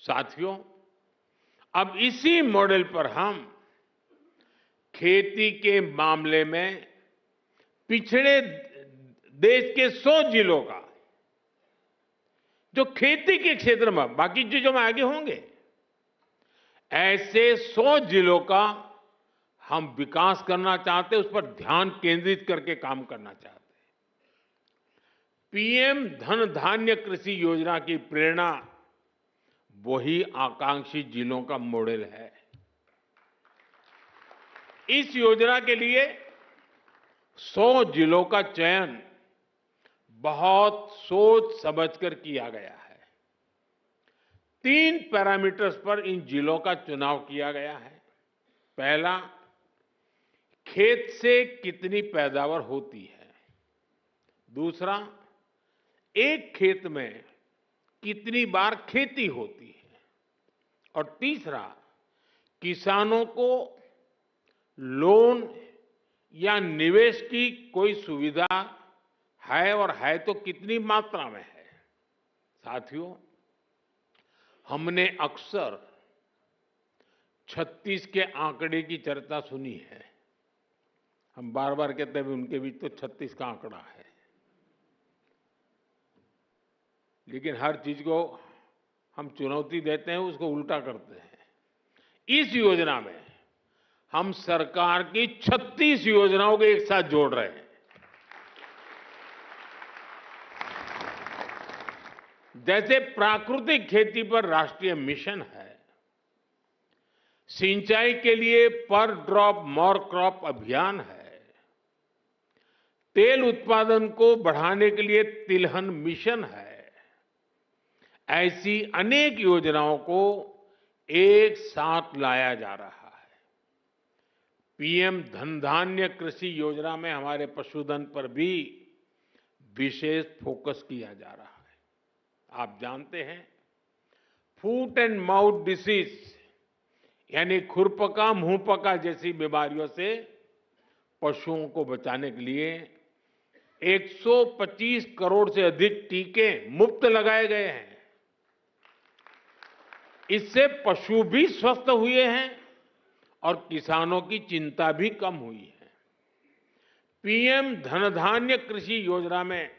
साथियों, अब इसी मॉडल पर हम खेती के मामले में पिछड़े देश के 100 जिलों का, जो खेती के क्षेत्र में बाकी चीजों में आगे होंगे, ऐसे 100 जिलों का हम विकास करना चाहते हैं, उस पर ध्यान केंद्रित करके काम करना चाहते हैं। पीएम धन धान्य कृषि योजना की प्रेरणा वही आकांक्षी जिलों का मॉडल है। इस योजना के लिए 100 जिलों का चयन बहुत सोच समझकर किया गया है। 3 पैरामीटर्स पर इन जिलों का चुनाव किया गया है। पहला, खेत से कितनी पैदावार होती है। दूसरा, एक खेत में कितनी बार खेती होती है। और तीसरा, किसानों को लोन या निवेश की कोई सुविधा है, और है तो कितनी मात्रा में है। साथियों, हमने अक्सर 36 के आंकड़े की चर्चा सुनी है। हम बार बार कहते हैं उनके बीच तो 36 का आंकड़ा है, लेकिन हर चीज को हम चुनौती देते हैं, उसको उल्टा करते हैं। इस योजना में हम सरकार की 36 योजनाओं को एक साथ जोड़ रहे हैं। जैसे प्राकृतिक खेती पर राष्ट्रीय मिशन है, सिंचाई के लिए पर ड्रॉप मोर क्रॉप अभियान है, तेल उत्पादन को बढ़ाने के लिए तिलहन मिशन है, ऐसी अनेक योजनाओं को एक साथ लाया जा रहा है। पीएम धन धान्य कृषि योजना में हमारे पशुधन पर भी विशेष फोकस किया जा रहा है। आप जानते हैं, फूट एंड माउथ डिसीज यानी खुरपका मुंहपका जैसी बीमारियों से पशुओं को बचाने के लिए 125 करोड़ से अधिक टीके मुफ्त लगाए गए हैं। इससे पशु भी स्वस्थ हुए हैं और किसानों की चिंता भी कम हुई है। पीएम धन धान्य कृषि योजना में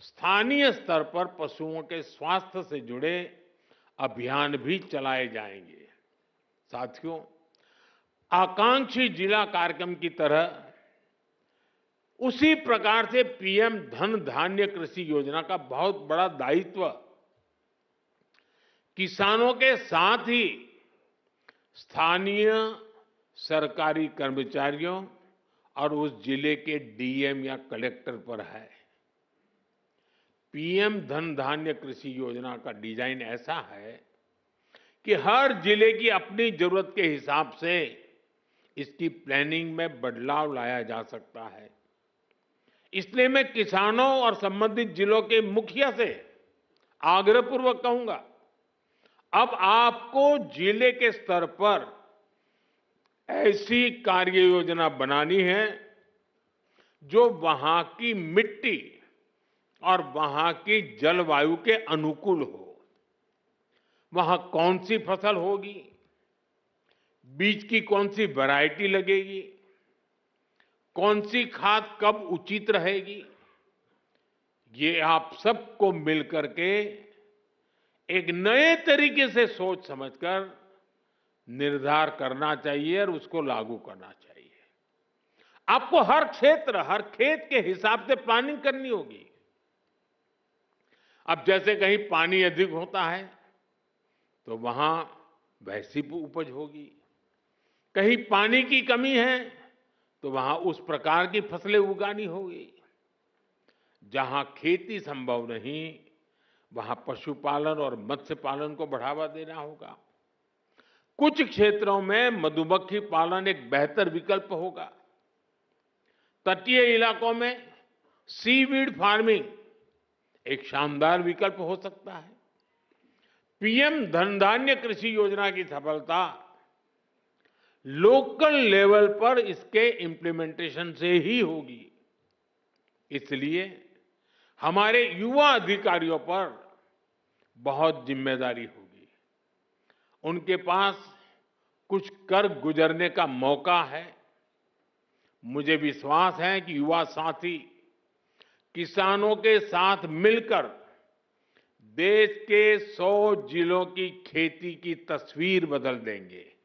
स्थानीय स्तर पर पशुओं के स्वास्थ्य से जुड़े अभियान भी चलाए जाएंगे। साथियों, आकांक्षी जिला कार्यक्रम की तरह उसी प्रकार से पीएम धन धान्य कृषि योजना का बहुत बड़ा दायित्व किसानों के साथ ही स्थानीय सरकारी कर्मचारियों और उस जिले के डीएम या कलेक्टर पर है। पीएम धन धान्य कृषि योजना का डिजाइन ऐसा है कि हर जिले की अपनी जरूरत के हिसाब से इसकी प्लानिंग में बदलाव लाया जा सकता है। इसलिए मैं किसानों और संबंधित जिलों के मुखिया से आग्रहपूर्वक कहूंगा, अब आपको जिले के स्तर पर ऐसी कार्य योजना बनानी है जो वहां की मिट्टी और वहां की जलवायु के अनुकूल हो। वहां कौन सी फसल होगी, बीज की कौन सी वैरायटी लगेगी, कौन सी खाद कब उचित रहेगी, ये आप सबको मिलकर के एक नए तरीके से सोच समझकर निर्धार करना चाहिए और उसको लागू करना चाहिए। आपको हर क्षेत्र, हर खेत के हिसाब से प्लानिंग करनी होगी। अब जैसे कहीं पानी अधिक होता है तो वहां वैसी उपज होगी, कहीं पानी की कमी है तो वहां उस प्रकार की फसलें उगानी होगी। जहां खेती संभव नहीं, वहां पशुपालन और मत्स्य पालन को बढ़ावा देना होगा। कुछ क्षेत्रों में मधुमक्खी पालन एक बेहतर विकल्प होगा। तटीय इलाकों में सीवीड फार्मिंग एक शानदार विकल्प हो सकता है। पीएम धन धान्य कृषि योजना की सफलता लोकल लेवल पर इसके इंप्लीमेंटेशन से ही होगी। इसलिए हमारे युवा अधिकारियों पर बहुत जिम्मेदारी होगी। उनके पास कुछ कर गुजरने का मौका है। मुझे विश्वास है कि युवा साथी किसानों के साथ मिलकर देश के 100 जिलों की खेती की तस्वीर बदल देंगे।